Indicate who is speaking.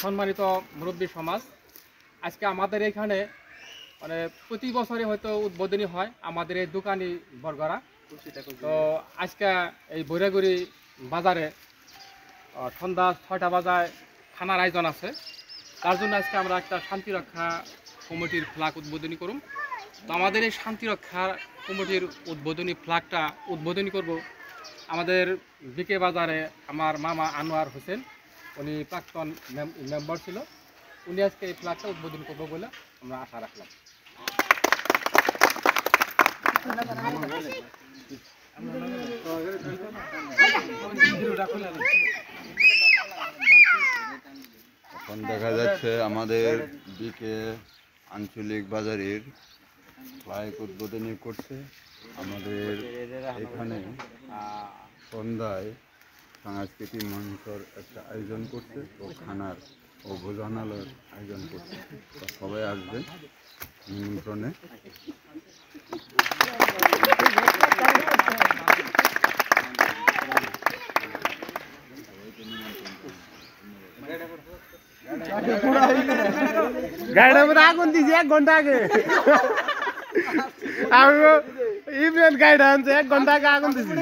Speaker 1: সম্মানিত মুরব্বী সমাজ, আজকে আমাদের এখানে মানে প্রতি বছরে হয়তো উদ্বোধনী হয় আমাদের এই দোকানি বরগড়া। তো আজকে এই বৈরাগুড়ি বাজারে সন্ধ্যা 6টা বাজায় খানার আয়োজন আছে। তার জন্য আজকে আমরা একটা শান্তিরক্ষা কমিটির ফ্ল্যাগ উদ্বোধনী করুন। তো আমাদের এই শান্তিরক্ষা কমিটির উদ্বোধনী ফ্ল্যাগটা উদ্বোধনী করব আমাদের বিকে বাজারে আমার মামা আনোয়ার হোসেন, উনি প্রাক্তন মেম্বার ছিল। উনি আজকে এই ফ্ল্যাগটা উদ্বোধন করবো বলে আমরা আশা রাখলাম।
Speaker 2: এখন দেখা যাচ্ছে আমাদের বিকে আঞ্চলিক বাজারের ফ্ল্যাগ উদ্বোধনী করছে। আমাদের এখানে সন্ধ্যায় সাংস্কৃতিক মঞ্চর একটা আয়োজন করছে ও খানার ও ভোজনালয়ের আয়োজন করছে। তো সবাই আসবেন নিমন্ত্রণে।
Speaker 3: গাড়িটার মধ্যে আগুন দিয়েছি 1 ঘন্টা আগে। ইভেন্ট গাড়িটা আনছে 1 ঘন্টা আগে আগুন দিয়েছি।